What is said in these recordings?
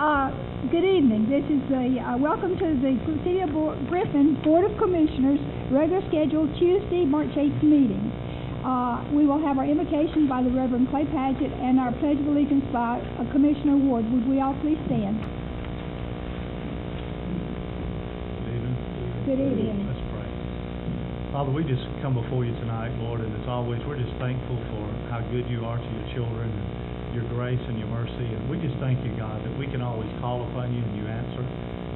Good evening. This is welcome to the City of Griffin Board of Commissioners regular scheduled Tuesday, March 8th meeting. We will have our invocation by the Reverend Clay Padgett and our Pledge of Allegiance by Commissioner Ward. Would we all please stand? Good evening. Let's pray. Father, we just come before you tonight, Lord, and as always, we're just thankful for how good you are to your children and your grace and your mercy. And we just thank you, God, that we can always call upon you and you answer.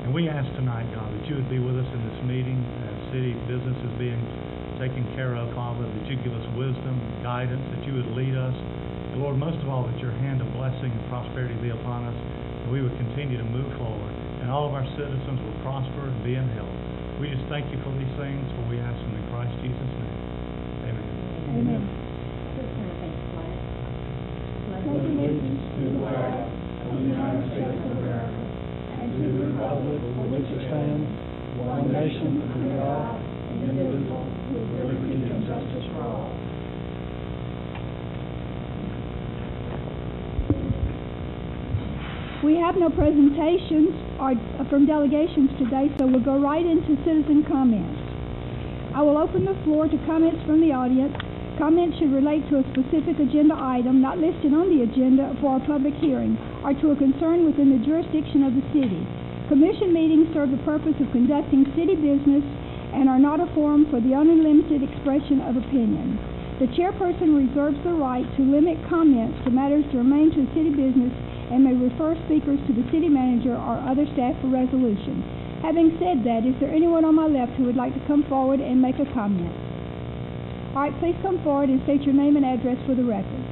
And we ask tonight, God, that you would be with us in this meeting as city business is being taken care of, Father, that you give us wisdom, guidance, that you would lead us. And Lord, most of all, that your hand of blessing and prosperity be upon us, and we would continue to move forward, and all of our citizens will prosper and be in health. We just thank you for these things, for we ask them in Christ Jesus' name. Amen. Amen. Pledge allegiance to the flag of the United States of America and to the republic for which it stands, one nation under God, indivisible, with liberty and justice for all. We have no presentations from delegations today, so we'll go right into citizen comments. I will open the floor to comments from the audience. Comments should relate to a specific agenda item not listed on the agenda for a public hearing or to a concern within the jurisdiction of the city. Commission meetings serve the purpose of conducting city business and are not a forum for the unlimited expression of opinion. The chairperson reserves the right to limit comments to matters germane to city business and may refer speakers to the city manager or other staff for resolution. Having said that, is there anyone on my left who would like to come forward and make a comment? All right, please come forward and state your name and address for the record.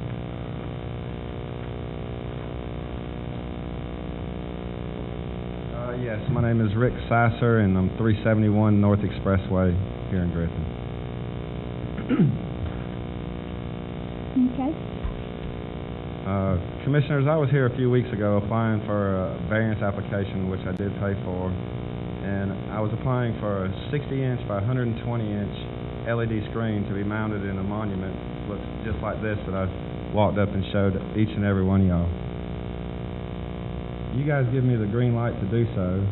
Yes, my name is Rick Sasser, and I'm 371 North Expressway here in Griffin. Okay. Commissioners, I was here a few weeks ago applying for a variance application, which I did pay for, and I was applying for a 60-inch by 120-inch LED screen to be mounted in a monument looks just like this that I walked up and showed each and every one of y'all. You guys give me the green light to do so,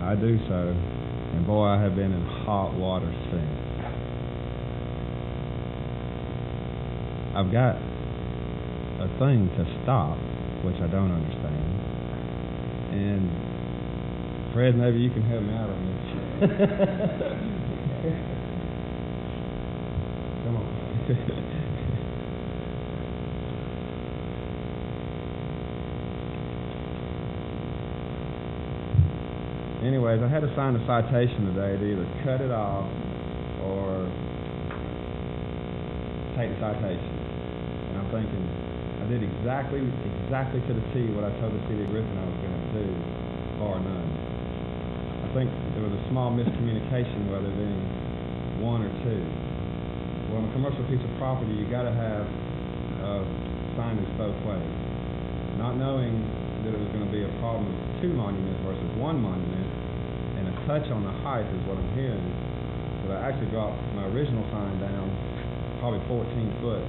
I do so, and boy, I have been in hot water since. I've got a thing to stop, which I don't understand, and Fred, maybe you can help me out on this. Come on. Anyways, I had to sign a citation today to either cut it off or take the citation. And I'm thinking, I did exactly to the T what I told the city of Griffin I was going to do, bar none. I think there was a small miscommunication whether it being one or two. Well, on a commercial piece of property, you got to have signage both ways. Not knowing that it was going to be a problem with two monuments versus one monument, and a touch on the height is what I'm hearing. But I actually dropped my original sign down probably 14 foot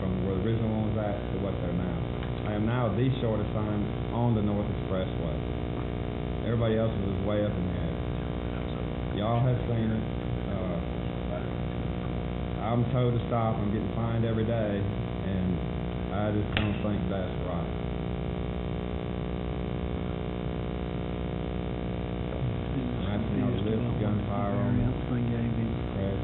from where the original one was at to what's there now. I am now the shortest sign on the North Expressway. Everybody else was way up in the air. Y'all have seen it. I'm told to stop. I'm getting fined every day, and I just don't think that's right. Actually, I lived with gunfire on me. Fred.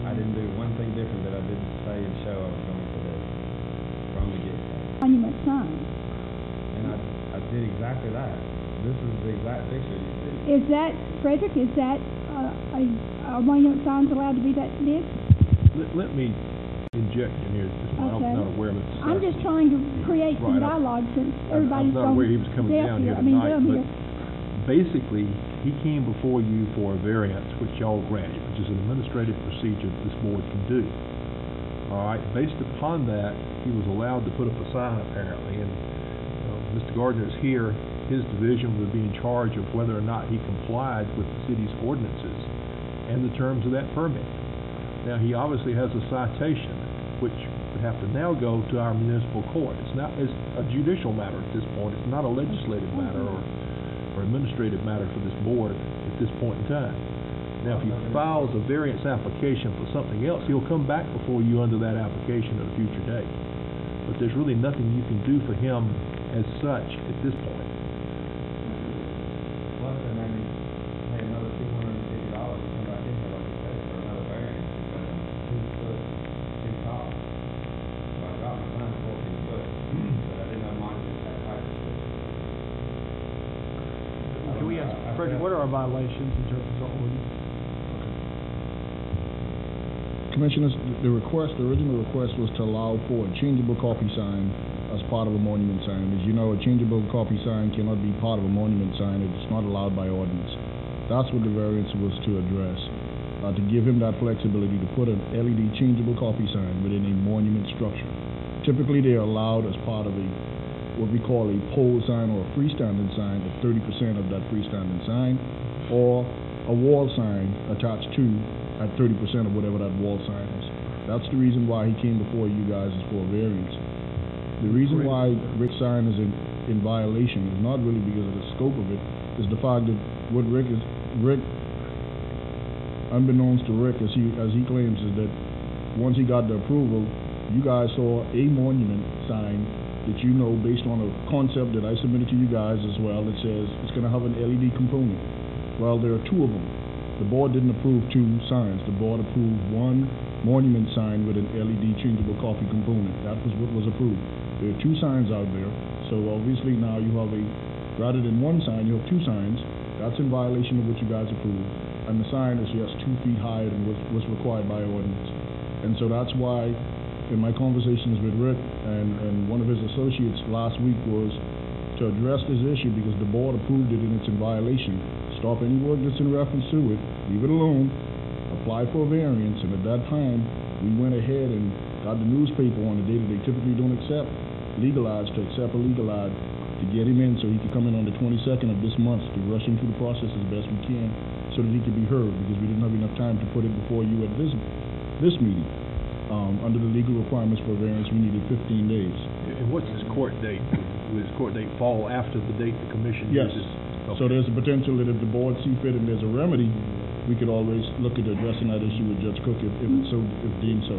I didn't do one thing different that I didn't say and show I was going to do from the get-go. Monument sign. And I did exactly that. This is the exact picture you see. Is that, Frederick, is that a monument sign's allowed to be that big? Let me inject in here. I'm not aware of it. I'm just trying to create some dialogue since everybody's I'm not aware he was coming down here tonight, but basically, he came before you for a variance, which y'all granted, which is an administrative procedure that this board can do. All right, based upon that, he was allowed to put up a sign, apparently, and Mr. Gardner is here. His division would be in charge of whether or not he complied with the city's ordinances and the terms of that permit. Now, he obviously has a citation, which would have to now go to our municipal court. It's a judicial matter at this point. It's not a legislative matter or administrative matter for this board at this point in time. Now, if he files a variance application for something else, he'll come back before you under that application at a future date. But there's really nothing you can do for him as such at this point. Plus, they maybe pay another $250 to come back in here, like you said, for another variance, because it's 2 foot too tall. So I got my son 14 foot, but I didn't have mine just that height. Can we ask, Frederick, what are our violations in terms of our ordinance? Commissioners, the original request was to allow for a changeable copy sign as part of a monument sign. As you know, a changeable copy sign cannot be part of a monument sign. It's not allowed by ordinance. That's what the variance was to address, to give him that flexibility to put an LED changeable copy sign within a monument structure. Typically, they are allowed as part of what we call a pole sign or a freestanding sign of 30% of that freestanding sign, or a wall sign attached to at 30% of whatever that wall sign is. That's the reason why he came before you guys is for a variance. The reason why Rick's sign is in violation is not really because of the scope of it, is the fact that what Rick, unbeknownst to Rick, as he claims, is that once he got the approval, you guys saw a monument sign that you know based on a concept that I submitted to you guys as well that says it's going to have an LED component. Well, there are 2 of them. The board didn't approve 2 signs. The board approved 1 monument sign with an LED changeable copy component. That was what was approved. There are 2 signs out there, so obviously now you have rather than 1 sign, you have 2 signs. That's in violation of what you guys approved. And the sign is just 2 feet higher than what's required by ordinance. And so that's why, in my conversations with Rick and one of his associates last week was to address this issue because the board approved it and it's in violation. Stop any work that's in reference to it, leave it alone, apply for a variance, and at that time, we went ahead and got the newspaper on the day that they typically don't accept legal ads to accept a legal ad to get him in so he could come in on the 22nd of this month to rush him through the process as best we can so that he could be heard because we didn't have enough time to put it before you at this meeting. Under the legal requirements for a variance, we needed 15 days. And what's his court date? Will his court date fall after the date the commission Yes. uses? Okay. So there's a potential that if the board see fit and there's a remedy, we could always look at addressing that issue with Judge Cook if deemed so.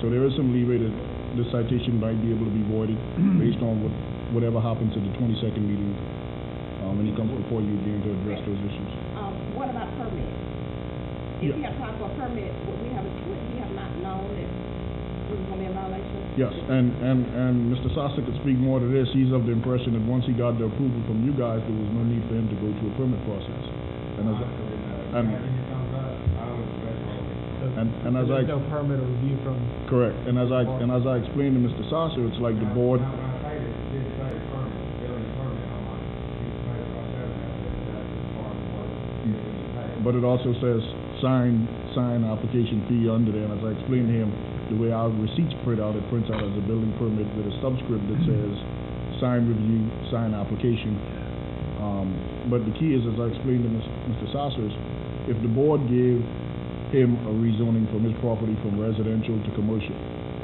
So there is some leeway that this citation might be able to be voided based on whatever happens at the 22nd meeting when he comes before you again to address those issues. What about permit? If he applied for a permit, would he have not known that it was going to be a violation? Yes, and Mr. Sasa could speak more to this. He's of the impression that once he got the approval from you guys, there was no need for him to go to a permit process. And as I no permit or review from. correct, and as I explained to Mr. Sasa, it's like the board. But it also says sign application fee under there, and as I explained to him, the way our receipts print out, it prints out as a building permit with a subscript that says sign review, sign application. But the key is, as I explained to Mr. Sassers, if the board gave him a rezoning from his property from residential to commercial,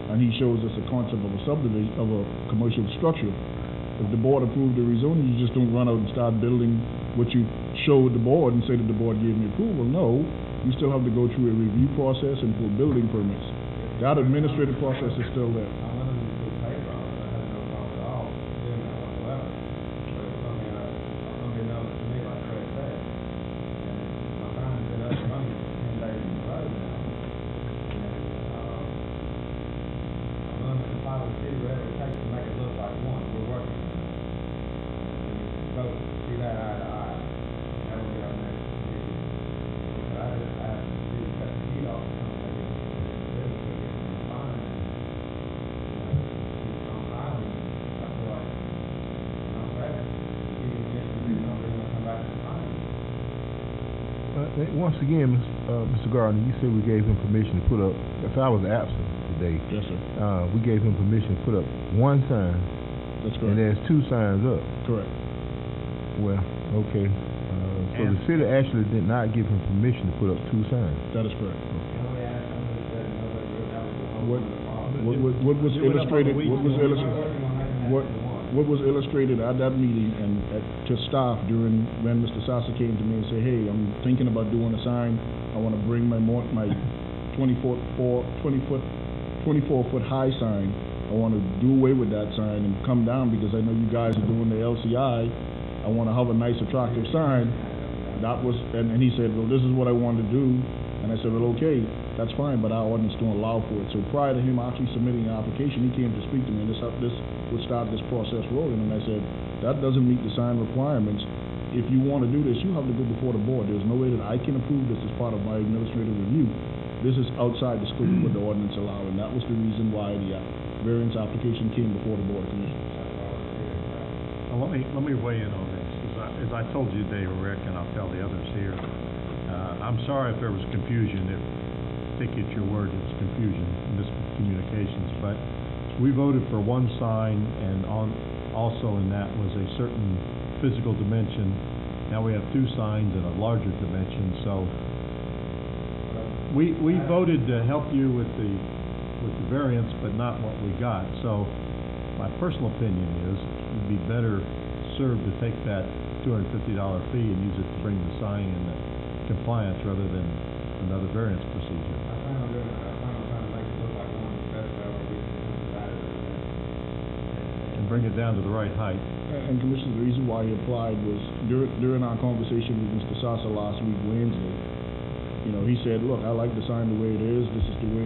and he shows us a concept of a subdivision of a commercial structure, if the board approved the rezoning, you just don't run out and start building what you showed the board and say that the board gave me approval. No, you still have to go through a review process and pull building permits. That administrative process is still there. Once again, Mr. Gardner, you said we gave him permission to put up, if I was absent today, Yes, sir. we gave him permission to put up 1 sign, That's and correct. there's 2 signs up. Correct. Well, okay. So the city actually did not give him permission to put up 2 signs. That is correct. What, What was illustrated, what was illustrated at that meeting and to staff during, when Mr. Sasa came to me and said, hey, I'm thinking about doing a sign, I wanna bring my 24-foot high sign, I wanna do away with that sign and come down because I know you guys are doing the LCI, I wanna have a nice attractive sign. That was, and he said, well, this is what I want to do, and I said, well, okay, that's fine, but our ordinance don't allow for it. So prior to him actually submitting an application, he came to speak to me, and this would start this process rolling, and I said, that doesn't meet the sign requirements. If you want to do this, you have to go before the board. There's no way that I can approve this as part of my administrative review. This is outside the scope of what the ordinance allows, and that was the reason why the variance application came before the Board of Commissioners. Let me weigh in on this. As I told you today, Rick, and I'll tell the others here, I'm sorry if there was confusion. I think it's your word, it's confusion, miscommunications. But we voted for one sign, and also in that was a certain physical dimension. Now we have two signs in a larger dimension. So we voted to help you with the variance, but not what we got. So my personal opinion is you'd be better served to take that $250 fee and use it to bring the sign into compliance rather than another variance procedure. And bring it down to the right height. And Commissioner, the reason why he applied was during our conversation with Mr. Sasa last week, Wednesday, you know, he said, look, I like the sign the way it is, this is the way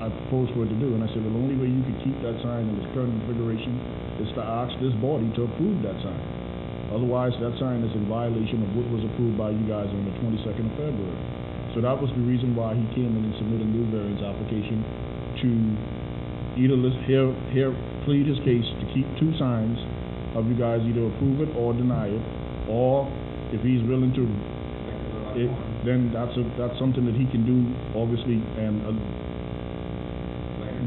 I propose for it to do. And I said, well, the only way you could keep that sign in its current configuration is to ask this body to approve that sign. Otherwise, that sign is in violation of what was approved by you guys on the 22nd of February. So that was the reason why he came in and submitted a new variance application to either plead his case to keep two signs of you guys either approve it or deny it, or if he's willing to, then that's something that he can do, obviously, and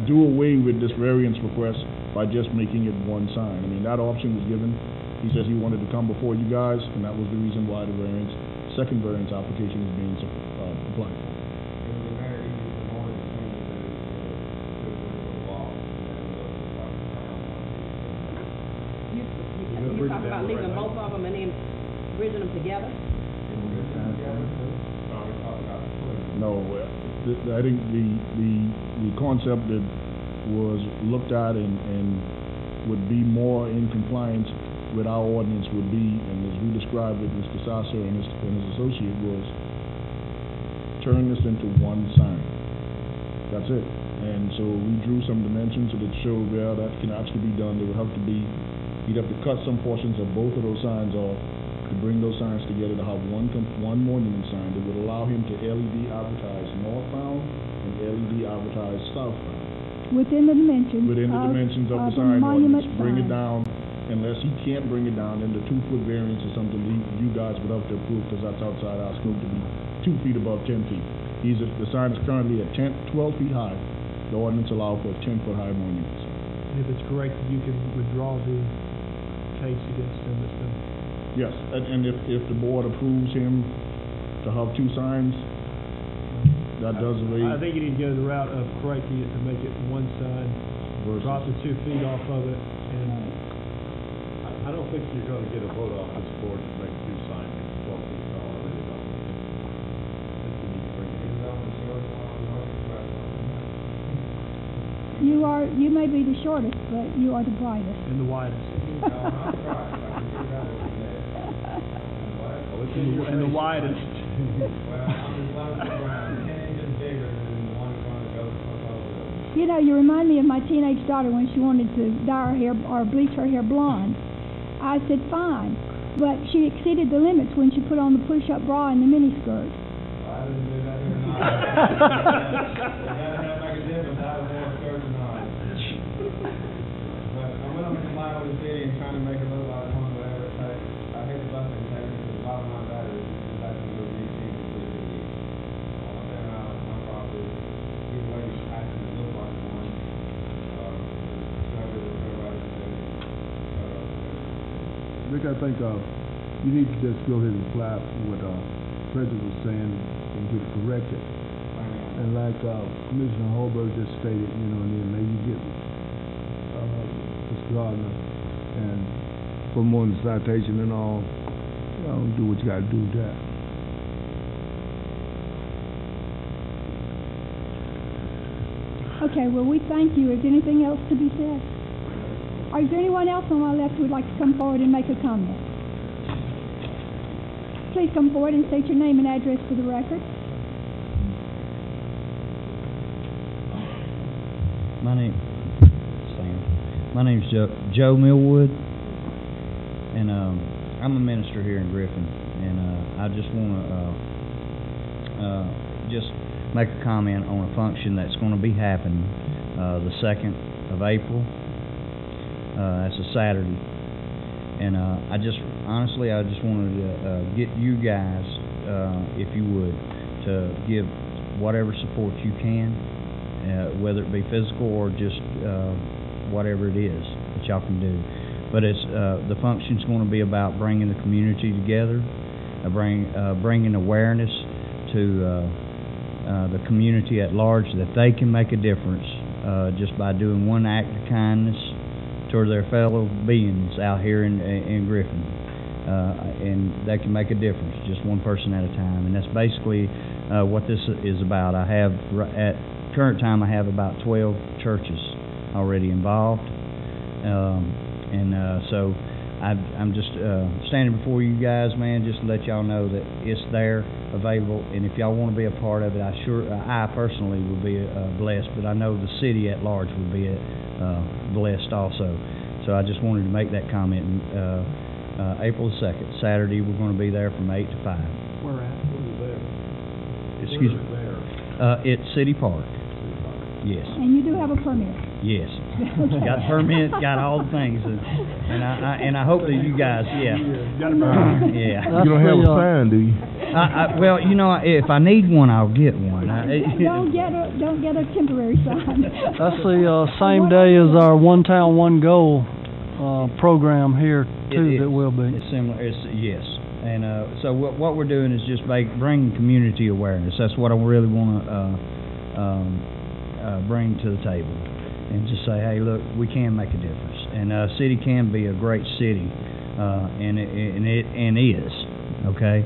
do away with this variance request by just making it one sign. I mean, that option was given. He says he wanted to come before you guys, and that was the reason why the second variance application is being applied for. You talk about leaving both of them and then bridging them together? No, I think the concept that was looked at and would be more in compliance with our ordinance would be, and as we described it, Mr. Sasa and his associate, was turn this into one sign. That's it. And so we drew some dimensions that showed where that can actually be done. There would have to be, he'd have to cut some portions of both of those signs off to bring those signs together to have one monument sign that would allow him to LED advertise northbound and LED advertise southbound. Within the dimensions of the sign ordinance. Bring it down. Unless he can't bring it down, then the 2-foot variance is something you guys would have to approve, because that's outside our scope to be 2 feet above 10 feet. The sign is currently at 12 feet high. The ordinance allows for 10-foot high monuments. If it's correct, you can withdraw the case against him. Yes, and if the board approves him to have two signs, that does away. I think you need to go the route of correcting it to make it one sign, drop the 2 feet off of it, and I don't think you're going to get a vote off this board to make two signs 12 feet tall. I really don't. I think you need to bring it in. You may be the shortest, but you are the brightest. and the widest. And the widest. You know, you remind me of my teenage daughter when she wanted to dye her hair or bleach her hair blonde. I said, fine, but she exceeded the limits when she put on the push-up bra and the miniskirt. Rick, I think you need to just go ahead and apply what the President was saying and get it corrected. And like Commissioner Holberg just stated, and then maybe Gardner, and promoting sanitation and all. Do what you got to do with that. Okay, well, we thank you. Is there anything else to be said? Or is there anyone else on my left who would like to come forward and make a comment? Please come forward and state your name and address for the record. My name's Joe Millwood, and I'm a minister here in Griffin, and I just want to just make a comment on a function that's going to be happening the 2nd of April. That's a Saturday, and I just wanted to get you guys, if you would, to give whatever support you can, whether it be physical or just whatever it is that y'all can do. But it's the function's going to be about bringing the community together, bringing awareness to the community at large that they can make a difference just by doing one act of kindness toward their fellow beings out here in Griffin, and they can make a difference, just one person at a time. And that's basically what this is about. I have at current time I have about 12 churches already involved. So I'm just standing before you guys, man, just to let y'all know that it's there, available, and if y'all want to be a part of it, I personally would be blessed, but I know the city at large would be blessed also. So I just wanted to make that comment. April 2nd, Saturday, we're going to be there from 8 to 5. Where at? Where is there? Excuse me. It's City Park. Yes. And you do have a permit? Yes. Got permit, got all the things, and I hope that you guys, yeah. Yeah. You don't have a sign, do you? Well, you know, if I need one, I'll get one. Don't get a temporary sign. That's the same day as our One Town, One Goal program here too. That will be. It's similar. Yes. And so what we're doing is just bringing community awareness. That's what I really want to bring to the table. And just say, hey, look, we can make a difference, and city can be a great city, and it is, okay.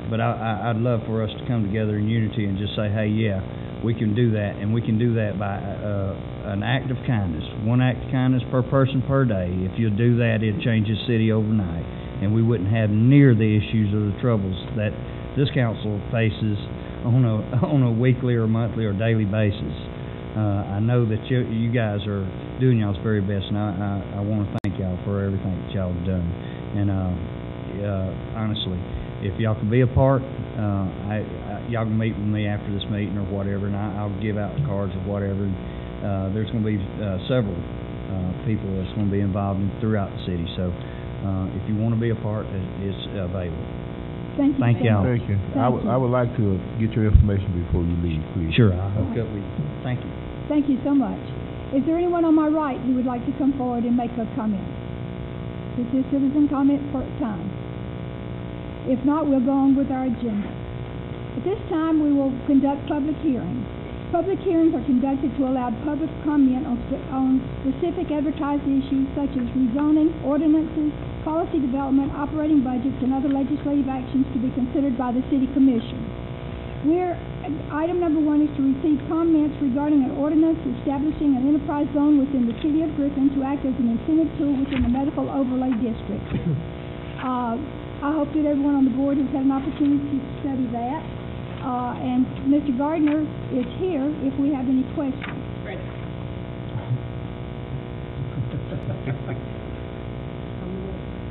But I'd love for us to come together in unity and just say, hey, yeah, we can do that, and we can do that by an act of kindness, one act of kindness per person per day. If you do that, it changes city overnight, and we wouldn't have near the issues or the troubles that this council faces on a weekly or monthly or daily basis. I know that you guys are doing y'all's very best, and I want to thank y'all for everything that y'all have done. And honestly, if y'all can be a part, y'all can meet with me after this meeting or whatever, and I'll give out the cards or whatever. There's going to be several people that's going to be involved throughout the city. So if you want to be a part, it's available. Thank y'all. Thank you. I would like to get your information before you leave, please. Sure. I hope that we. Thank you. Thank you so much. Is there anyone on my right who would like to come forward and make a comment? This is citizen comment time. If not, we'll go on with our agenda. At this time, we will conduct public hearings. Public hearings are conducted to allow public comment on specific advertised issues such as rezoning, ordinances, policy development, operating budgets, and other legislative actions to be considered by the City Commission. Item number 1 is to receive comments regarding an ordinance establishing an enterprise zone within the City of Griffin to act as an incentive tool within the medical overlay district. I hope that everyone on the board has had an opportunity to study that. And Mr. Gardner is here if we have any questions. Ready.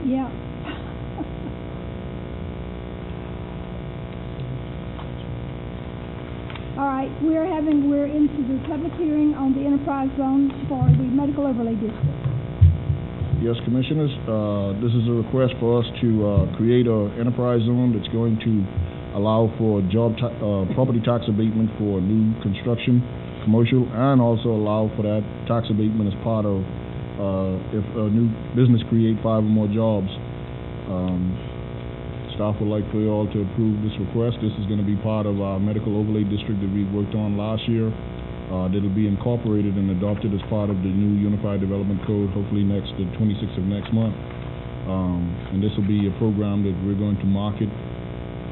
Yeah. All right, we're into the public hearing on the enterprise zones for the medical overlay district. Yes, Commissioners, this is a request for us to create an enterprise zone that's going to allow for property tax abatement for new construction, commercial, and also allow for that tax abatement as part of if a new business create 5 or more jobs. Staff would like for you all to approve this request. This is going to be part of our medical overlay district that we worked on last year. that'll be incorporated and adopted as part of the new Unified Development Code, hopefully the 26th of next month. And this will be a program that we're going to market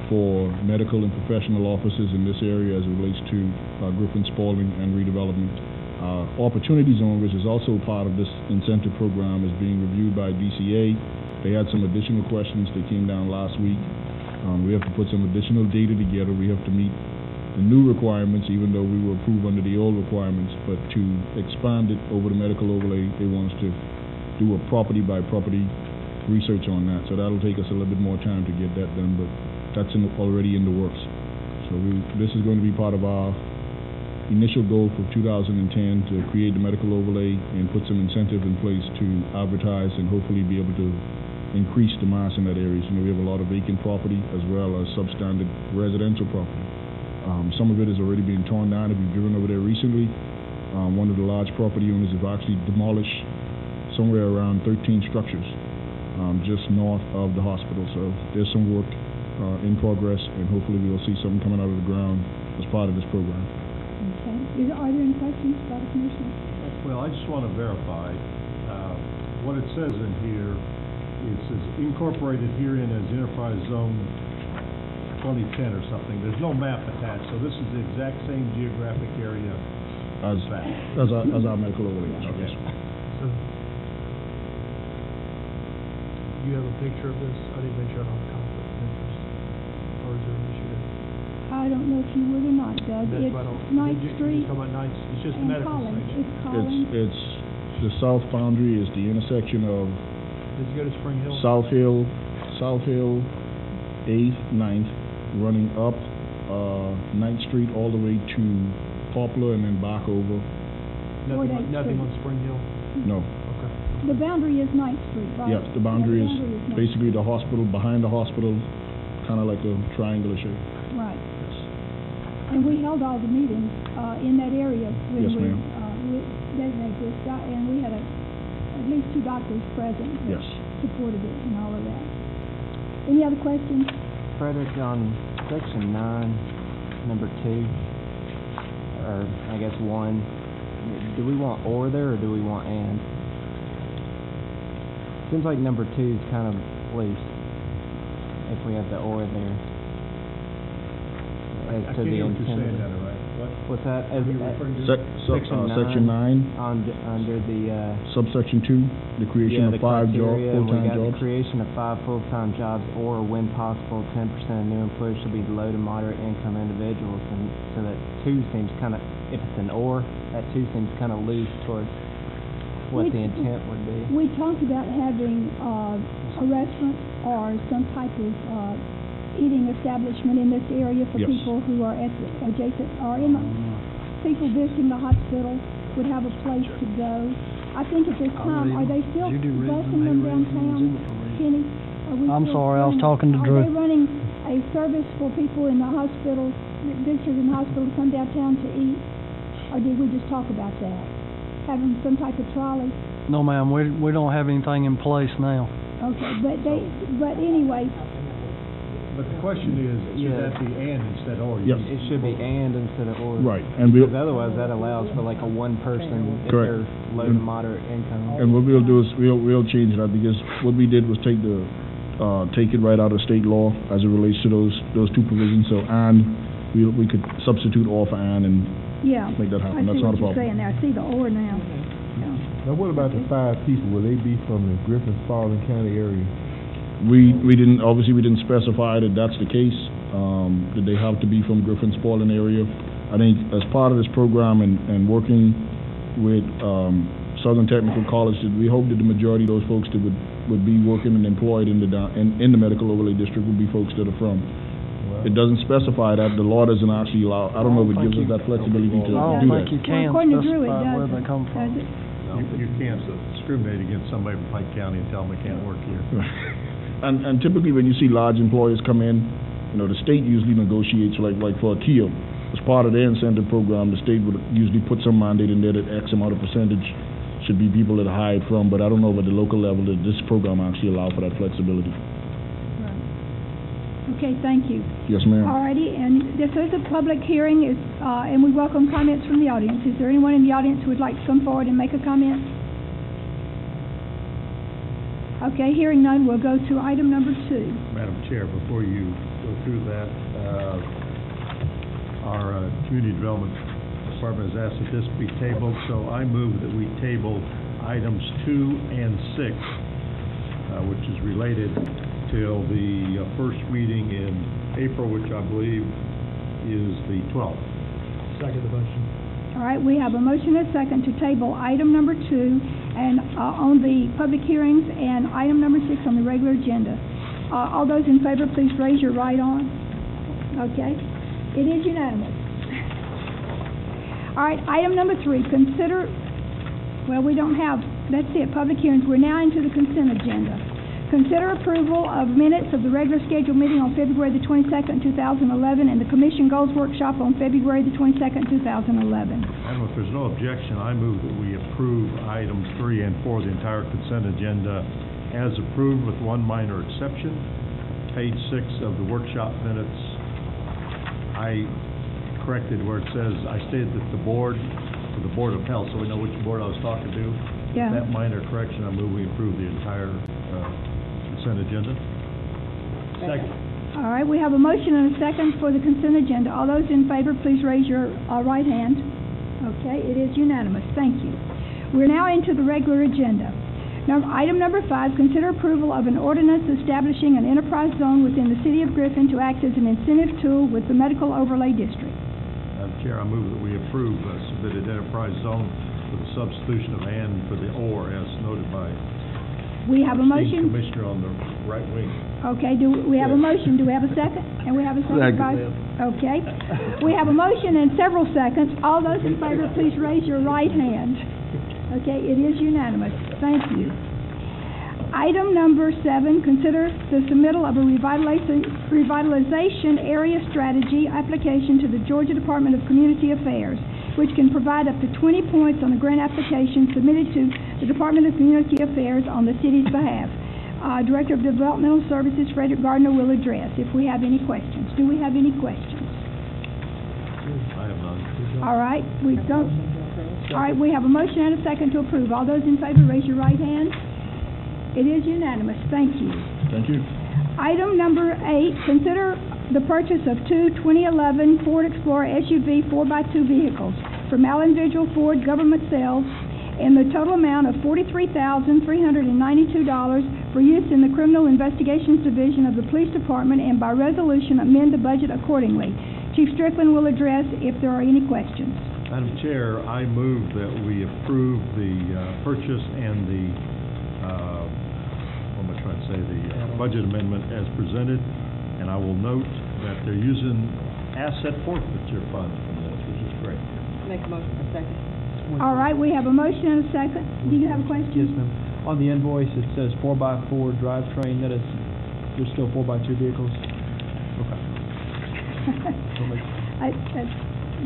for medical and professional offices in this area as it relates to Griffin Spalding and redevelopment. Opportunity Zone, which is also part of this incentive program, is being reviewed by DCA. They had some additional questions that came down last week. We have to put some additional data together. We have to meet the new requirements, even though we were approved under the old requirements. But to expand it over the medical overlay, they want us to do a property-by-property research on that. So that'll take us a little bit more time to get that done, but that's already in the works. So this is going to be part of our initial goal for 2010 to create the medical overlay and put some incentive in place to advertise and hopefully be able to increase the mass in that area. You know, we have a lot of vacant property as well as substandard residential property. Some of it is already being torn down. If you've driven over there recently, one of the large property owners have actually demolished somewhere around 13 structures just north of the hospital. So there's some work in progress, and hopefully we'll see something coming out of the ground as part of this program. Okay. Are there any questions by the Commissioner? Well, I just want to verify, what it says in here, it says incorporated herein as Enterprise Zone 2010 or something. There's no map attached, so this is the exact same geographic area As our medical overlay. Okay. So, you have a picture of this? I didn't make sure I don't have conflict of interest. Or is there an issue there? I don't know if you would or not, Doug. That's It's right on. Ninth You're Street talking about Ninth, it's just the and medical Collins. section. It's Collins. It's the south boundary is the intersection of Did you go to Spring Hill? South Hill, 8th, 9th, running up 9th Street all the way to Poplar and then back over. Nothing on Spring Hill? No. Okay. The boundary is Ninth Street, right? Yes, the boundary is Ninth. basically the hospital, behind the hospital, kind of like a triangular shape. Right. And we held all the meetings in that area when Yes, we ma'am. designated this, and we had at least 2 doctors present that Yes. supported it and all of that. Any other questions? Frederick, on section 9, number 2, or I guess 1, do we want or there or do we want and? Seems like number 2 is kind of loose if we have the or there. As I to can't the hear what you're saying, intended. that, all right? What? What's that? Are you referring to? Section 9, Under the subsection 2, the creation the of 5 criteria, we full-time got jobs. the creation of 5 full-time jobs, or when possible, 10% of new employees should be low to moderate income individuals, and so that 2 seems kind of, if it's an or, that 2 seems kind of loose towards what the intent would be. We talked about having a restaurant or some type of eating establishment in this area for Yes. people who are at the adjacent, or in the, people visiting the hospital would have a place to go. I think at this time, are they still busing them downtown? Kenny? I'm sorry, I was talking to Drew. Are they running a service for people in the hospital, visitors in the hospital to come downtown to eat? Or did we just talk about that? Having some type of trolley? No, ma'am, we don't have anything in place now. Okay, but anyway, But the question is, should that be and instead or? Yes. It should be and instead of or. Right, and we'll, Because otherwise that allows for like a one person if Correct. they're low to moderate income. and what we'll do is we'll change that, because what we did was take it right out of state law as it relates to those 2 provisions. So and we could substitute or for and yeah. make that happen. I That's see not what a you're problem. saying there. I see the or now. Yeah. Now, what about the 5 people? Will they be from the Griffin Spalding County area? We didn't specify that that's the case, that they have to be from Griffin Spalding area. I think as part of this program and working with Southern Technical College, that we hope that the majority of those folks that would be working and employed in the medical overlay district would be folks that are from. It doesn't specify that. The law doesn't actually allow, I don't know if it gives us that flexibility to do I don't that. think you can Well, according to Drew, it specify where doesn't. they come from. Does it? You can't discriminate against somebody from Pike County and tell them they can't work here. And typically when you see large employers come in, the state usually negotiates, like for a Kia, as part of their incentive program, the state would usually put some mandate in there that X amount of percentage should be people that are hired from, but I don't know if at the local level that this program actually allow for that flexibility. Okay, thank you. Yes, ma'am. Alrighty, and this is a public hearing, and we welcome comments from the audience. Is there anyone in the audience who would like to come forward and make a comment? Okay, hearing none, we'll go to item number 2. Madam Chair, before you go through that, our Community Development Department has asked that this be tabled, so I move that we table items 2 and 6, which is related till the first meeting in April, which I believe is the 12th. Second the motion. All right, we have a motion and a second to table item number 2 and on the public hearings and item number 6 on the regular agenda. All those in favor, please raise your right arm. Okay, it is unanimous. All right, item number 3, we don't have, that's it, public hearings. We're now into the consent agenda. Consider approval of minutes of the regular scheduled meeting on February the 22nd, 2011, and the Commission Goals Workshop on February the 22nd, 2011. And if there's no objection, I move that we approve items 3 and 4, the entire consent agenda, as approved with one minor exception. Page 6 of the workshop minutes, I corrected where it says, I stated that the Board of Health, so we know which board I was talking to. Yeah. That minor correction, I move we approve the entire consent agenda. Second. All right, we have a motion and a second for the consent agenda. All those in favor, please raise your right hand. Okay, it is unanimous. Thank you. We're now into the regular agenda. Now, item number 5, consider approval of an ordinance establishing an enterprise zone within the City of Griffin to act as an incentive tool with the Medical Overlay District. Madam Chair, I move that we approve submitted enterprise zone with the substitution of "and" for the "or" as noted by We have a motion. Commissioner on the right wing. Okay, we have a motion? Do we have a second? And we have a second, Vice? Okay. We have a motion and several seconds. All those in favor, please raise your right hand. Okay, it is unanimous. Thank you. Item number 7, consider the submittal of a revitalization area strategy application to the Georgia Department of Community Affairs, which can provide up to 20 points on the grant application submitted to the Department of Community Affairs on the city's behalf. Director of Developmental Services, Frederick Gardner, will address if we have any questions. Do we have any questions? I have none. All right, we don't. All right, we have a motion and a second to approve. All those in favor, raise your right hand. It is unanimous. Thank you. Thank you. Item number 8, consider the purchase of 2 2011 Ford Explorer SUV 4x2 vehicles from Allen Vigil Ford Government Sales in the total amount of $43,392 for use in the Criminal Investigations Division of the Police Department, and by resolution amend the budget accordingly. Chief Strickland will address if there are any questions. Madam Chair, I move that we approve the purchase and the budget amendment as presented, and I will note that they're using asset forfeiture funds from this, which is great. Make a motion for second. All right, we have a motion and a second. Do you have a question? Yes, ma'am. On the invoice, it says 4x4 drivetrain. That is, there's still 4x2 vehicles? Okay. That's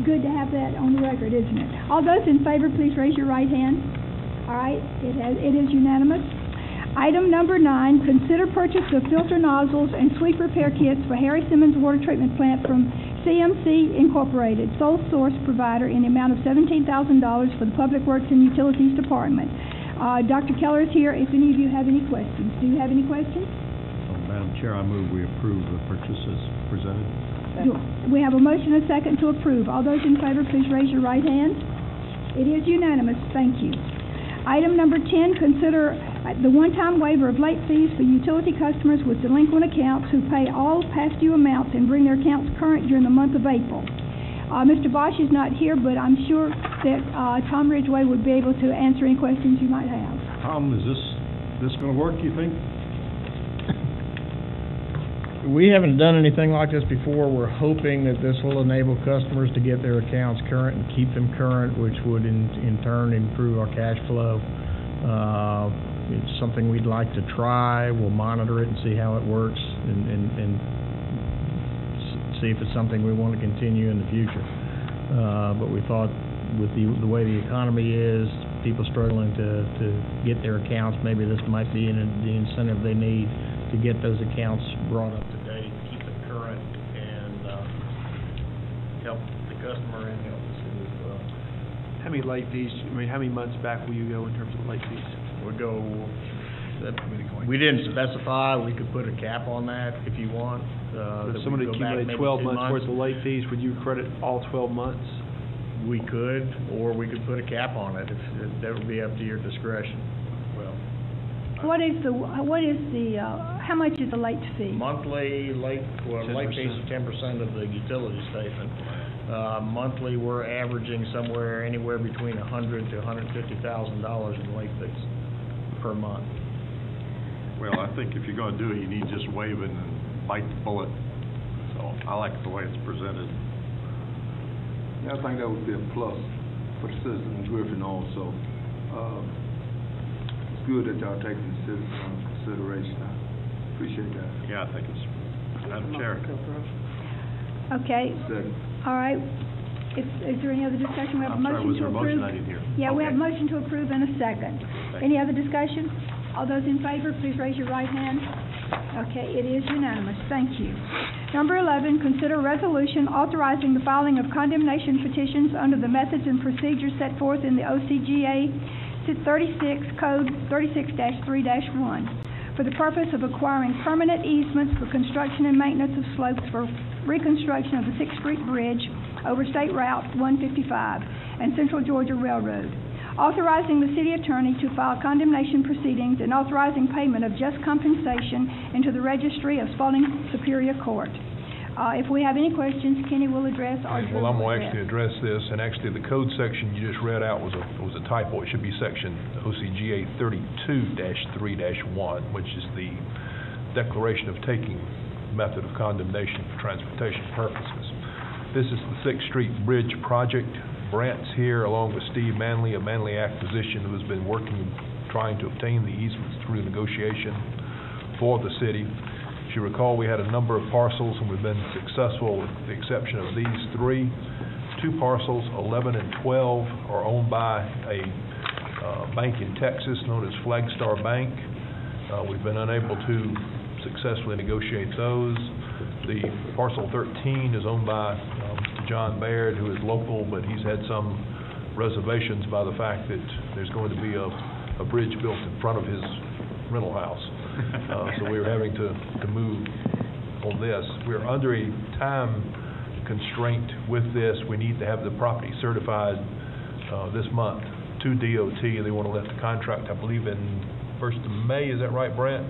good to have that on the record, isn't it? All those in favor, please raise your right hand. All right, it is unanimous. Item number 9, consider purchase of filter nozzles and sweep repair kits for Harry Simmons Water Treatment Plant from CMC Incorporated, sole source provider, in the amount of $17,000 for the Public Works and Utilities Department. Dr. Keller is here if any of you have any questions. Do you have any questions? Madam Chair, I move we approve the purchases presented. We have a motion and a second to approve. All those in favor, please raise your right hand. It is unanimous. Thank you. Item number 10, consider the one-time waiver of late fees for utility customers with delinquent accounts who pay all past due amounts and bring their accounts current during the month of April. Mr. Bosch is not here, but I'm sure that Tom Ridgway would be able to answer any questions you might have. Tom, is this going to work, you think? We haven't done anything like this before. We're hoping that this will enable customers to get their accounts current and keep them current, which would in turn improve our cash flow. It's something we'd like to try. We'll monitor it and see how it works and see if it's something we want to continue in the future. But we thought with the way the economy is, people struggling to get their accounts, maybe this might be the incentive they need to get those accounts brought up to date, keep them many late fees, how many months back will you go in terms of late fees? We go, we didn't specify, we could put a cap on that if you want. If that we somebody go back accumulated maybe 12 2 months worth of late fees, would you credit all 12 months? We could, or we could put a cap on it, if, that would be up to your discretion. What is the, how much is the late fee? Monthly, late fees is 10% of the utility statement. Monthly, we're averaging somewhere, anywhere between $100,000 to $150,000 in late fees per month. Well, I think if you're gonna do it, you need to just waive it and bite the bullet. So I like the way it's presented. Yeah, I think that would be a plus for the citizens of Griffin also. It's good that y'all taking the citizens into consideration. I appreciate that. Yeah, I think it's, Madam Chair. Okay. Second. All right. Is there any other discussion? We have a I'm sorry, motion was to there a approve. motion? I didn't hear. Yeah, we have a Okay. motion to approve and a second. Any other discussion? All those in favor, please raise your right hand. Okay, it is unanimous. Thank you. Number 11, consider resolution authorizing the filing of condemnation petitions under the methods and procedures set forth in the OCGA 36 Code 36-3-1 for the purpose of acquiring permanent easements for construction and maintenance of slopes for reconstruction of the 6th Street Bridge over State Route 155 and Central Georgia Railroad, authorizing the city attorney to file condemnation proceedings and authorizing payment of just compensation into the registry of Spalding Superior Court. If we have any questions, Kenny will address or Drew Well, I'm will going to actually address this, and actually the code section you just read out was a typo. It should be section OCGA 32-3-1, which is the declaration of taking method of condemnation for transportation purposes. This is the 6th Street Bridge project. Brant's here along with Steve Manley of Manley Acquisition, who has been working, trying to obtain the easements through negotiation for the city. If you recall, we had a number of parcels and we've been successful with the exception of these 3. 2 parcels, 11 and 12, are owned by a bank in Texas known as Flagstar Bank. We've been unable to successfully negotiate those. The parcel 13 is owned by Mr. John Baird, who is local, but he's had some reservations by the fact that there's going to be a bridge built in front of his rental house. So we were having to move on this. We're under a time constraint with this. We need to have the property certified this month to DOT. They want to let the contract, I believe, in 1st of May. Is that right, Brent?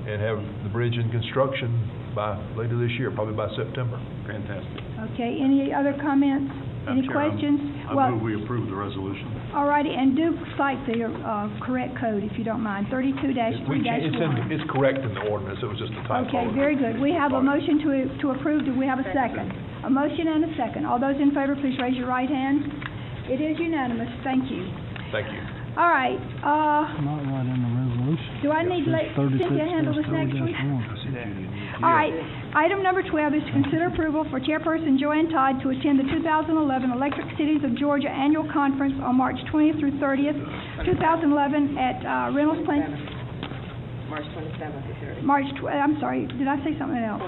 And have the bridge in construction by later this year, probably by September. Fantastic. Okay, any other comments? Any questions? I move we approve the resolution. All righty, and do cite the correct code if you don't mind, 32-3-1. It's correct in the ordinance. It was just a typo. Okay, very good. We have a motion to approve. Do we have a second? A motion and a second. All those in favor, please raise your right hand. It is unanimous. Thank you. Thank you. All right, Not right in the resolution. do I need to let Cynthia handle this next week? All right, item number 12 is to consider approval for Chairperson Joanne Todd to attend the 2011 Electric Cities of Georgia Annual Conference on March 20th through 30th, 2011 at Reynolds Plain. March 27th to 30th. I'm sorry, did I say something else?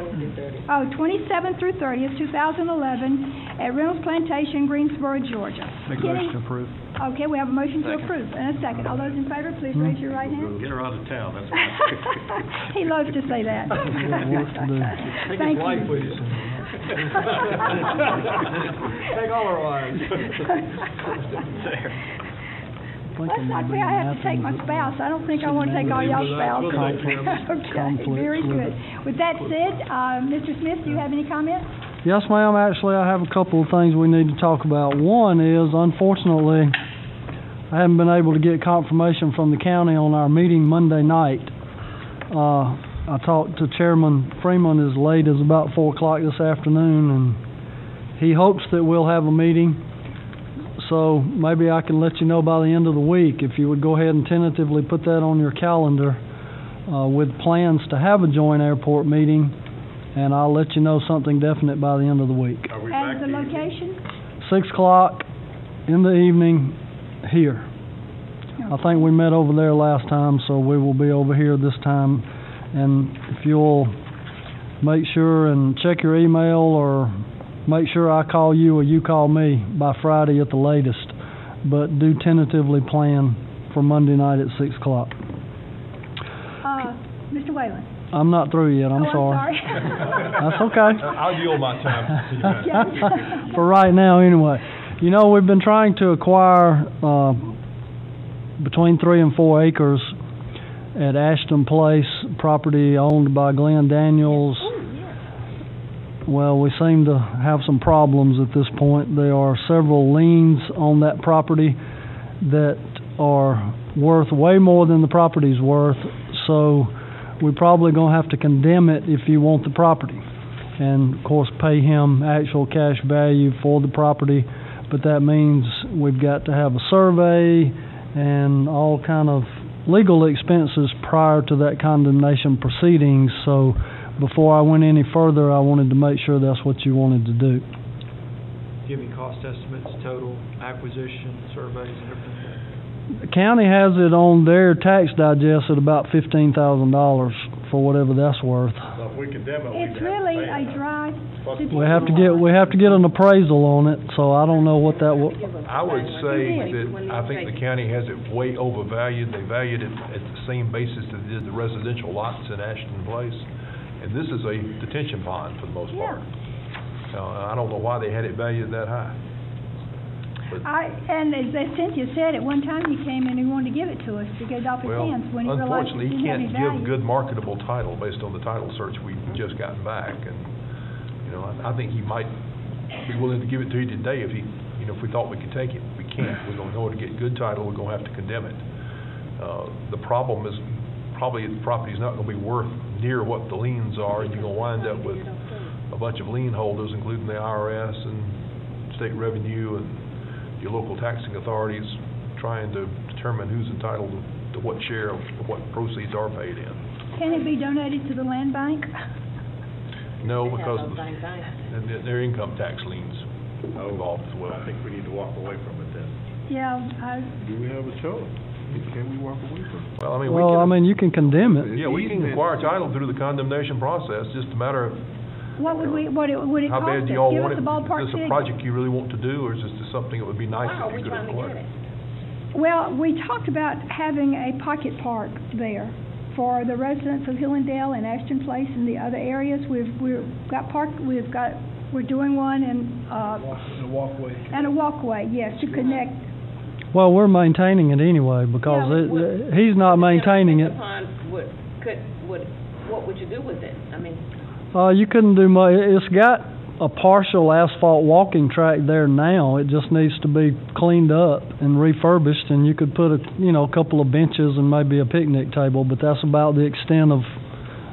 27th through 30th, 2011 at Reynolds Plantation, Greensboro, Georgia. Make a motion to approve. Okay, we have a motion to approve and a second. All those in favor, please raise your right hand. Get her out of town, that's what He loves to say that. Thank you. Take all our wives. Well, it's not fair, I have to take my spouse. I don't think I want to take all y'all's spouses. Okay, very good. With that said, Mr. Smith, do you have any comments? Yes, ma'am. Actually, I have a couple of things we need to talk about. One is, unfortunately, I haven't been able to get confirmation from the county on our meeting Monday night. I talked to Chairman Freeman as late as about 4 o'clock this afternoon, and he hopes that we'll have a meeting. So maybe I can let you know by the end of the week if you would go ahead and tentatively put that on your calendar with plans to have a joint airport meeting, and I'll let you know something definite by the end of the week. And the location? 6 o'clock in the evening here. I think we met over there last time, so we will be over here this time. And if you'll make sure and check your email or make sure I call you or you call me by Friday at the latest, but do tentatively plan for Monday night at 6 o'clock. Mr. Whalen? I'm not through yet, I'm Oh, sorry. I'm That's okay. I'll yield my time. For right now, anyway. You know, we've been trying to acquire between 3 and 4 acres at Ashton Place, property owned by Glenn Daniels. Well, we seem to have some problems at this point. There are several liens on that property that are worth way more than the property's worth, so we're probably going to have to condemn it if you want the property. And, of course, pay him actual cash value for the property, but that means we've got to have a survey and all kind of legal expenses prior to that condemnation proceedings. So before I went any further, I wanted to make sure that's what you wanted to do. Give me cost estimates, total acquisition, surveys, and everything. The county has it on their tax digest at about $15,000 for whatever that's worth. So if we condemn it, It's really a dry We have to get an appraisal on it, so I don't know what that will. I would say that I think the county has it way overvalued. They valued it at the same basis that they did the residential lots in Ashton Place. And this is a detention pond for the most part. I don't know why they had it valued that high. And as Cynthia said, at one time he came in and wanted to give it to us to get it off his hands when he realized it unfortunately, didn't he have can't any give value. good marketable title based on the title search we've just gotten back. And, I think he might be willing to give it to you today if if we thought we could take it. We can't. We're going to go to get good title. We're going to have to condemn it. The problem is probably the property's not going to be worth near what the liens are, and you're going to wind up with a bunch of lien holders, including the IRS and state revenue and your local taxing authorities, trying to determine who's entitled to what share of what proceeds are paid in. Can it be donated to the land bank? No, because their income tax liens involved as well. I think we need to walk away from it then. Yeah, Do we have a choice? Can we walk away from it? Well, you can condemn it. Yeah, we can acquire title through the condemnation process, just a matter of what would it how cost bad us? do y'all Give want us it? a ballpark Is this a figure. project you really want to do, or is this just something that would be nice if you could acquire? Well, we talked about having a pocket park there for the residents of Hillendale and Ashton Place and the other areas. We're doing one and a walkway, yes, to connect. Well, we're maintaining it anyway because he's not maintaining it. What would you do with it? I mean, You couldn't do much. It's got a partial asphalt walking track there now. It just needs to be cleaned up and refurbished, and you could put a couple of benches and maybe a picnic table, but that's about the extent of.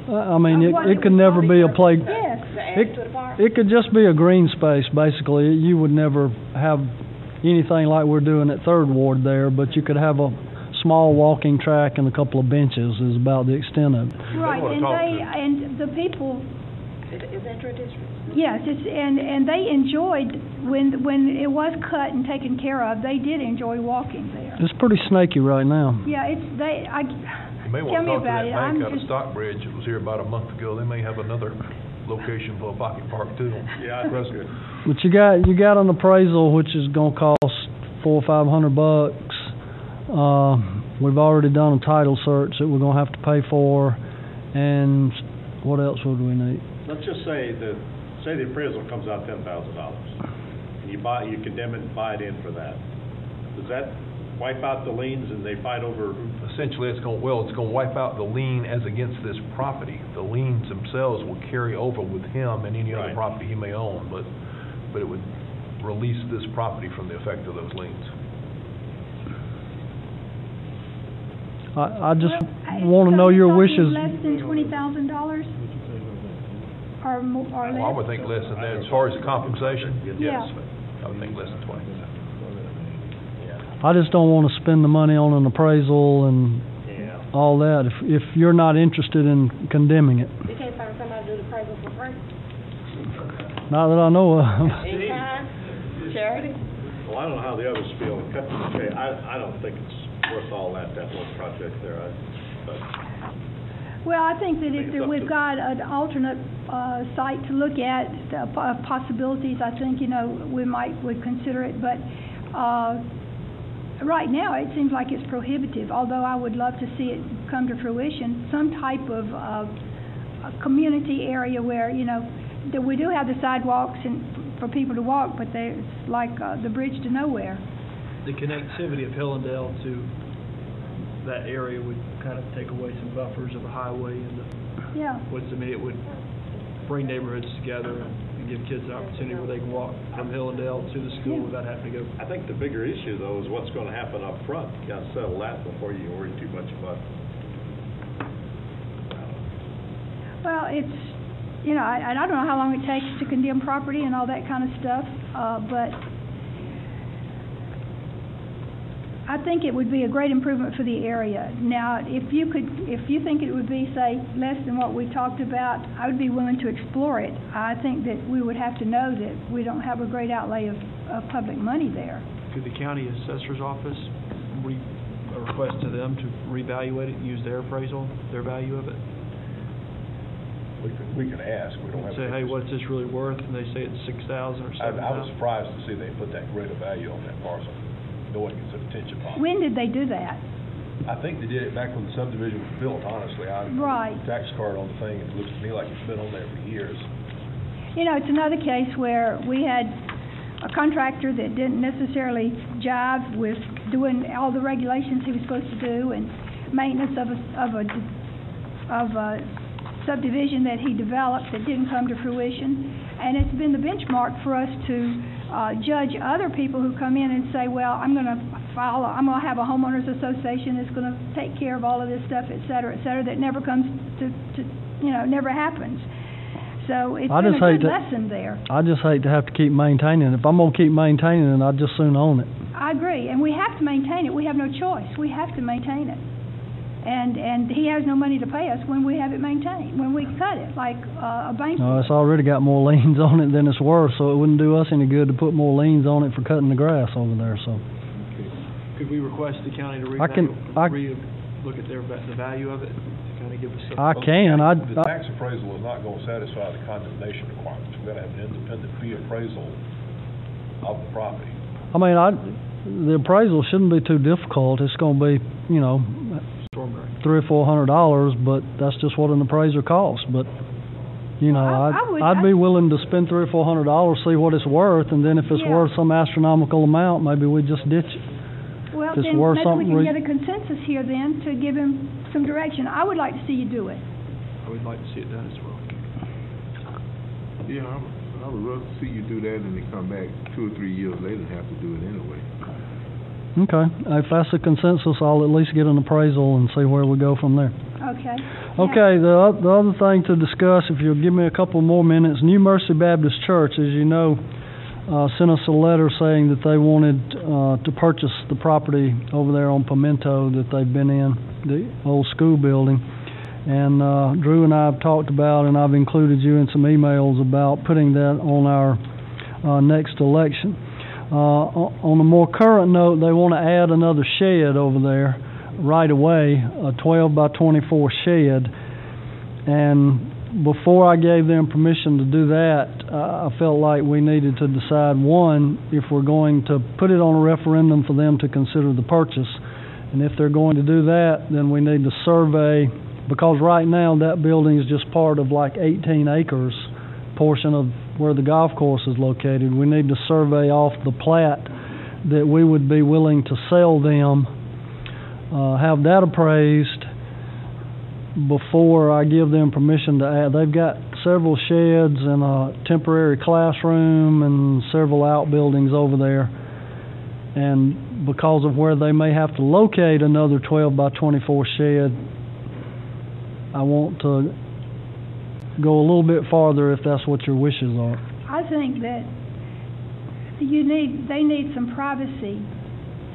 It could never be a play. It could just be a green space basically. You would never have anything like we're doing at Third Ward there, but you could have a small walking track and a couple of benches is about the extent of it. Right, and the people. Is that your district? Yes, and they enjoyed when it was cut and taken care of. They did enjoy walking there. It's pretty snaky right now. Yeah, You may want to talk to that bank out of Stockbridge that was here about a month ago. They may have another location for a pocket park too. Yeah, that's good. But you got an appraisal which is going to cost $400 or $500. We've already done a title search that we're going to have to pay for, and what else would we need? Let's just say the appraisal comes out $10,000. You condemn it and buy it in for that. Does that wipe out the liens and they fight over? Essentially, it's going to wipe out the lien as against this property. The liens themselves will carry over with him and any other property he may own, but it would release this property from the effect of those liens. I just want to know your wishes. Less than $20,000, or less. Well, I would think less than that. As far as compensation, yes, I would think less than 20. I just don't want to spend the money on an appraisal and all that if you're not interested in condemning it. You can't find somebody to do the appraisal for free? Not that I know of. In kind? Charity? Well, I don't know how the others feel. I don't think it's worth all that little project there. Well, I think that if we've got an alternate site to look at, possibilities, I think, we would consider it. But right now, it seems like it's prohibitive, although I would love to see it come to fruition, some type of a community area where, you know, that we do have the sidewalks and for people to walk, but it's like the bridge to nowhere. The connectivity of Hillendale to that area would kind of take away some buffers of the highway and Yeah. it would bring neighborhoods together and give kids an opportunity where they can walk from Hillendale to the school without having to go. I think the bigger issue, though, is what's going to happen up front. You got to settle that before you worry too much about it. Well, it's, you know, I don't know how long it takes to condemn property and all that kind of stuff, but I think it would be a great improvement for the area. Now, if you think it would be, say, less than what we talked about, I would be willing to explore it. I think that we would have to know that we don't have a great outlay of public money there. Could the county assessor's office request to them to reevaluate it, use their appraisal, their value of it? We can ask, we don't have to. Say, hey, what's this really worth? And they say it's 6,000 or 7,000. I was surprised to see they put that greater value on that parcel. No one gets attention on it. When did they do that? I think they did it back when the subdivision was built, honestly. Right. Tax card on the thing, it looks to me like it's been on there for years. You know, it's another case where we had a contractor that didn't necessarily jive with doing all the regulations he was supposed to do and maintenance of a subdivision that he developed that didn't come to fruition. And it's been the benchmark for us to judge other people who come in and say, well, I'm going to have a homeowners association that's going to take care of all of this stuff, et cetera, that never comes to never happens. So it's been a good lesson there. I just hate to have to keep maintaining it. If I'm going to keep maintaining it, I'd just soon own it. I agree, and we have to maintain it. We have no choice. We have to maintain it. And he has no money to pay us when we have it maintained, when we cut it, like a bank. No, it's already got more liens on it than it's worth, so it wouldn't do us any good to put more liens on it for cutting the grass over there, so. Could we request the county to look at the value of it, to kind of give us I can. The tax appraisal is not going to satisfy the condemnation requirements. We've got to have an independent fee appraisal of the property. I mean, the appraisal shouldn't be too difficult. It's going to be, $300 or $400, but that's just what an appraiser costs. But I'd be willing to spend $300 or $400, see what it's worth, and then if it's worth some astronomical amount, maybe we just ditch it. Well, then maybe we can get a consensus here then to give him some direction. I would like to see you do it. I would like to see it done as well. Yeah, I would love to see you do that and then come back 2 or 3 years later and have to do it anyway. Okay. If that's a consensus, I'll at least get an appraisal and see where we go from there. Okay. Okay, the other thing to discuss, if you'll give me a couple more minutes, New Mercy Baptist Church, as you know, sent us a letter saying that they wanted to purchase the property over there on Pimento that they've been in, the old school building. And Drew and I have talked about, and I've included you in some emails about putting that on our next election. On a more current note, they want to add another shed over there right away, a 12 by 24 shed. And before I gave them permission to do that, I felt like we needed to decide, one, if we're going to put it on a referendum for them to consider the purchase. And if they're going to do that, then we need to survey, because right now that building is just part of like 18 acres portion of where the golf course is located. We need to survey off the plat that we would be willing to sell them, have that appraised before I give them permission to add. They've got several sheds and a temporary classroom and several outbuildings over there. And because of where they may have to locate another 12 by 24 shed, I want to go a little bit farther if that's what your wishes are. I think that they need some privacy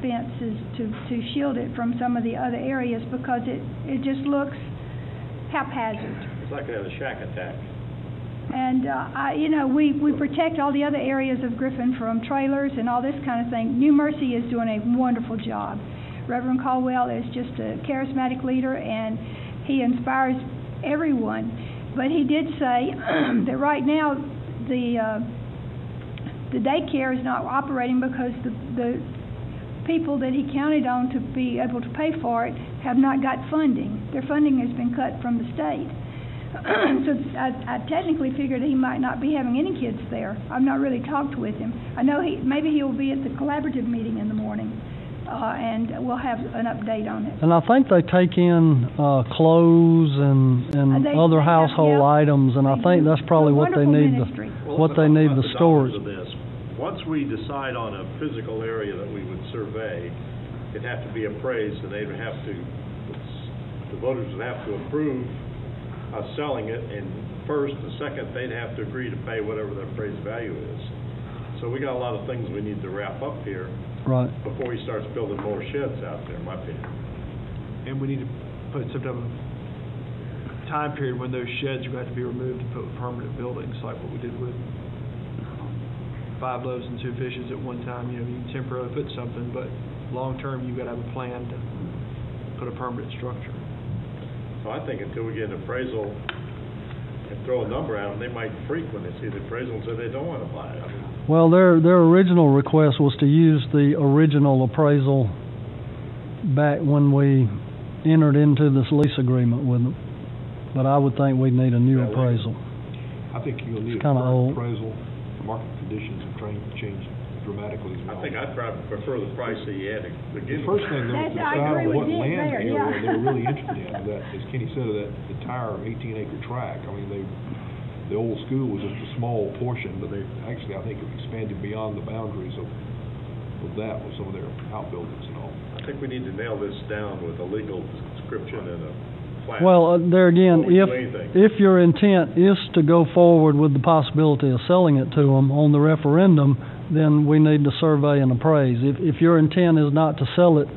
fences to shield it from some of the other areas, because it just looks haphazard. It's like a shack attack. And we protect all the other areas of Griffin from trailers and all this kind of thing. New Mercy is doing a wonderful job. Reverend Caldwell is just a charismatic leader, and he inspires everyone. But he did say that right now the daycare is not operating because the people that he counted on to be able to pay for it have not got funding. Their funding has been cut from the state. So I technically figured he might not be having any kids there. I've not really talked with him. I know maybe he'll be at the collaborative meeting in the morning, and we'll have an update on it. And I think they take in clothes and other household items, and I think that's probably what they need the storage. Once we decide on a physical area that we would survey, it'd have to be appraised, and they'd have to, the voters would have to approve us selling it, and first, the second, they'd have to agree to pay whatever the appraised value is. So we got a lot of things we need to wrap up here. Right. Before he starts building more sheds out there, in my opinion. And we need to put some type of time period when those sheds are going to have to be removed and put with permanent buildings, like what we did with 5 loaves and 2 fishes at one time. You know, you can temporarily put something, but long term, you've got to have a plan to put a permanent structure. So I think until we get an appraisal and throw a number at them, they might freak when they see the appraisal and say they don't want to buy it. Well, their original request was to use the original appraisal back when we entered into this lease agreement with them. But I would think we'd need a new appraisal. I think you'll need a current appraisal. Market conditions have changed dramatically. I think I'd probably prefer the price that you had to begin with. The first thing, though, is to decide what land area yeah. they're really interested in. That, as Kenny said, of that entire 18-acre tract. I mean, the old school was just a small portion, but they actually, I think, have expanded beyond the boundaries of that with some of their outbuildings and all. I think we need to nail this down with a legal description and a plan. Well, there again, if your intent is to go forward with the possibility of selling it to them on the referendum, then we need to survey and appraise. If your intent is not to sell it,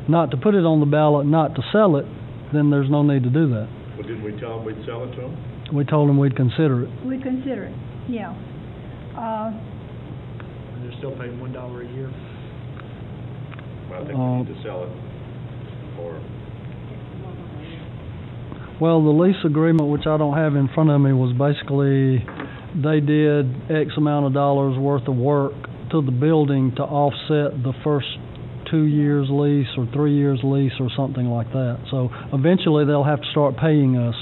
not to put it on the ballot, not to sell it, then there's no need to do that. Well, didn't we tell them we'd sell it to them? We told them we'd consider it. We'd consider it, yeah. And they're still paying $1 a year. Well, I think we need to sell it or... Well, the lease agreement, which I don't have in front of me, was basically they did X amount of dollars worth of work to the building to offset the first 2 years lease or 3 years lease or something like that. So eventually they'll have to start paying us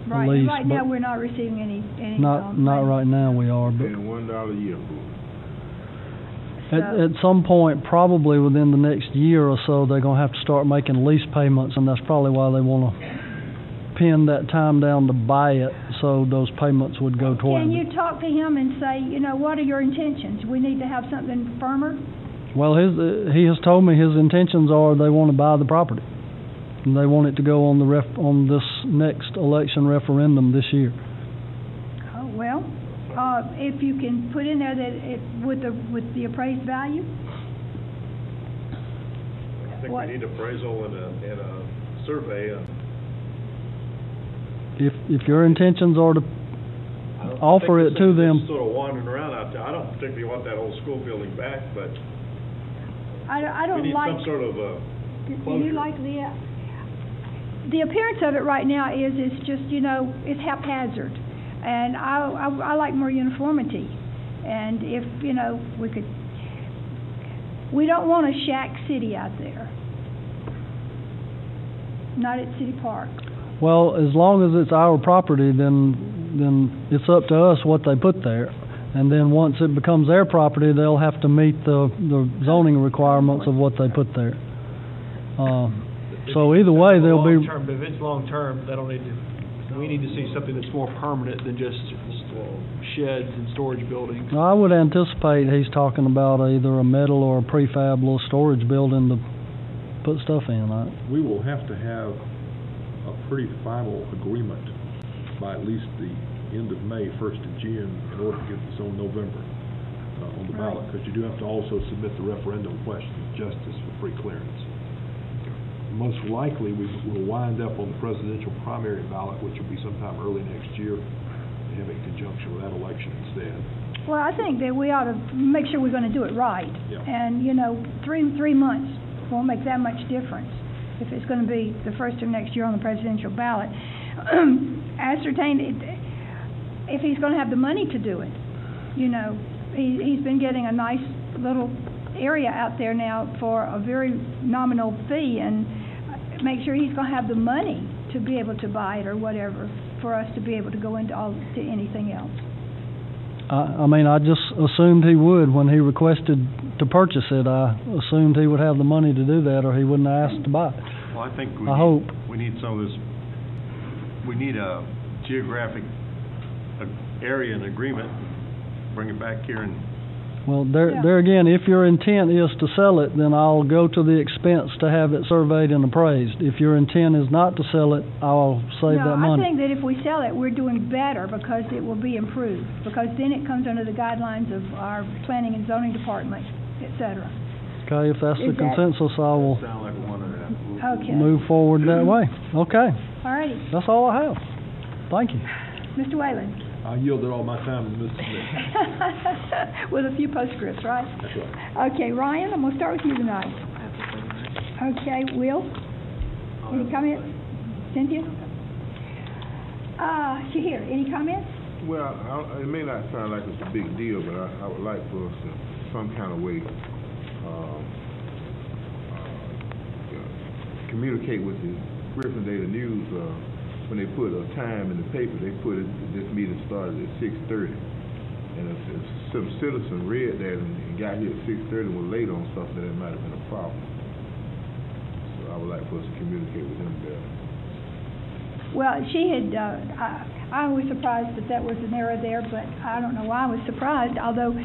right. a lease. Right now we're not receiving any not right now we are. But paying $1 a year for at it. some point, probably within the next year or so, they're going to have to start making lease payments, and that's probably why they want to pin that time down to buy it, so those payments would go toward it. Can you talk to him and say, you know, what are your intentions? We need to have something firmer? Well, he has told me his intentions are they want to buy the property, and they want it to go on on this next election referendum this year. Oh, well, if you can put in there that with the appraised value. I think we need appraisal and a survey. If your intentions are to offer it to them. Sort of wandering around out there. I don't particularly want that old school building back, but I don't we need like some sort of closure. Do you like the appearance of it right now is it's just, you know, it's haphazard, and I like more uniformity. And if, you know, we don't want a shack city out there. Not at City Park. Well, as long as it's our property, then it's up to us what they put there. And then once it becomes their property, they'll have to meet the zoning requirements of what they put there. So either way, they'll be... But if it's long-term, we need to see something that's more permanent than just sheds and storage buildings. I would anticipate he's talking about either a metal or a prefab little storage building to put stuff in. We will have to have a pretty final agreement by at least the end of May, 1st of June, in order to get this on November on the ballot, because you do have to also submit the referendum question of justice for free clearance. Most likely, we will wind up on the presidential primary ballot, which will be sometime early next year, and have it in conjunction with that election instead. Well, I think that we ought to make sure we're going to do it right. Yeah. And, you know, three months won't make that much difference if it's going to be the first of next year on the presidential ballot. Ascertain if he's going to have the money to do it. You know, he's been getting a nice little area out there now for a very nominal fee, and make sure he's going to have the money to be able to buy it or whatever for us to be able to go into to anything else. I mean, I just assumed he would when he requested to purchase it. I assumed he would have the money to do that, or he wouldn't have asked to buy it. Well, I think we need some of this, we need a geographic area and agreement, bring it back here and... Well, there again, if your intent is to sell it, then I'll go to the expense to have it surveyed and appraised. If your intent is not to sell it, I'll save that money. I think that if we sell it, we're doing better because it will be improved, because then it comes under the guidelines of our planning and zoning department, et cetera. Okay, if that's the consensus, I will move forward that way. Okay. All righty. That's all I have. Thank you. Mr. Whalen. I yielded all my time to Mr. Smith. With a few postscripts, right? That's right. Okay, Ryan, I'm going to start with you tonight. Okay, Will? Any comments? Cynthia? Shahir, any comments? Well, it may not sound like it's a big deal, but I would like for us to, some kind of way, communicate with the Griffin Daily News. When they put a time in the paper, they put it, this meeting started at 6:30. And if some citizen read that and got here at 6:30 and was late on something, then it might have been a problem. So I would like for us to communicate with them better. Well, she had, I was surprised that was an error there, but I don't know why I was surprised, although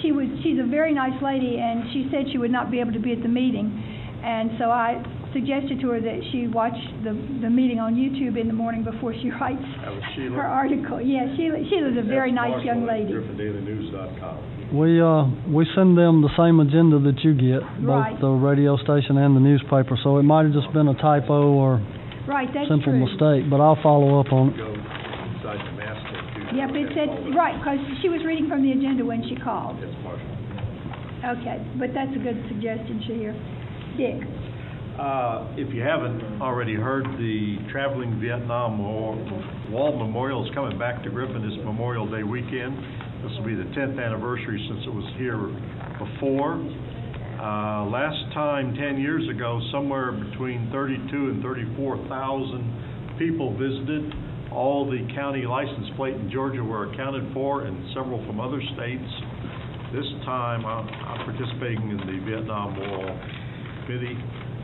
she's a very nice lady, and she said she would not be able to be at the meeting. And so I suggested to her that she watch the meeting on YouTube in the morning before she writes her article. Yeah, Sheila's a very nice young lady. GriffinDailyNews.com. We send them the same agenda that you get, right. Both the radio station and the newspaper, so it might have just been a typo or simple mistake, but I'll follow up on it. Yep, it said, right, because she was reading from the agenda when she called. Okay, but that's a good suggestion, Shahir. Dick? If you haven't already heard, the Traveling Vietnam Wall Memorial is coming back to Griffin this Memorial Day weekend. This will be the 10th anniversary since it was here before. Last time, 10 years ago, somewhere between 32 and 34,000 people visited. All the county license plate in Georgia were accounted for, and several from other states. This time, I'm participating in the Vietnam Wall Committee.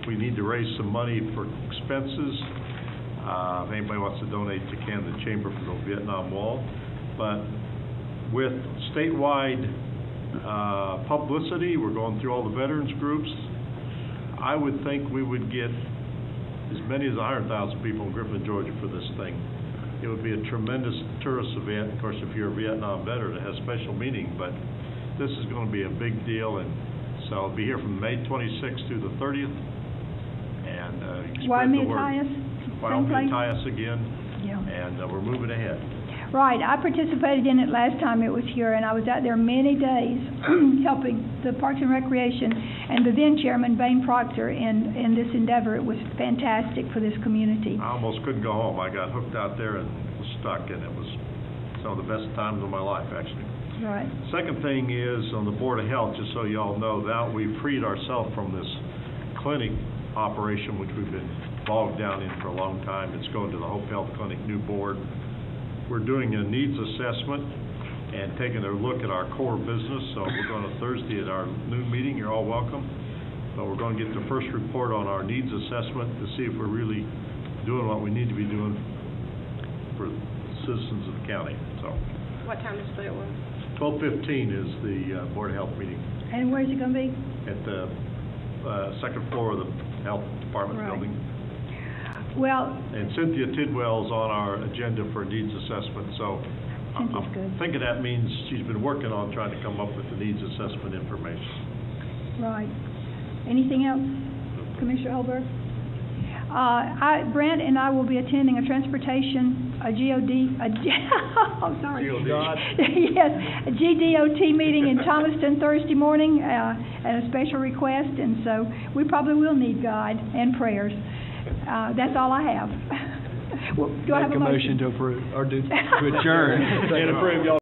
We need to raise some money for expenses. If anybody wants to donate to Canada Chamber for the Vietnam Wall. But with statewide publicity, we're going through all the veterans groups. I would think we would get as many as 100,000 people in Griffin, Georgia for this thing. It would be a tremendous tourist event. Of course, if you're a Vietnam veteran, it has special meaning, but this is going to be a big deal, and so I'll be here from May 26th through the 30th. And Matthias again, and we're moving ahead. Right, I participated in it last time it was here, and I was out there many days helping the Parks and Recreation and the then Chairman Bain Proctor in this endeavor. It was fantastic for this community. I almost couldn't go home. I got hooked out there and was stuck, and it was some of the best times of my life, actually. Right. Second thing is, on the Board of Health, just so you all know, now we've freed ourselves from this clinic operation, which we've been bogged down in for a long time. It's going to the Hope Health Clinic new board. We're doing a needs assessment and taking a look at our core business. So we're going to Thursday at our noon meeting. You're all welcome. But we're going to get the first report on our needs assessment to see if we're really doing what we need to be doing for the citizens of the county. So. What time is that one? 12:15 is the Board of Health meeting. And where's it going to be? At the second floor of the Health Department building. Well, and Cynthia Tidwell's on our agenda for needs assessment, so I'm thinking that means she's been working on trying to come up with the needs assessment information. Right. Anything else, Commissioner Holberg? Brent and I will be attending a GDOT meeting in Thomaston Thursday morning at a special request, and so we probably will need God and prayers. That's all I have. Well, do I have a motion to approve or to adjourn? And approve, y'all.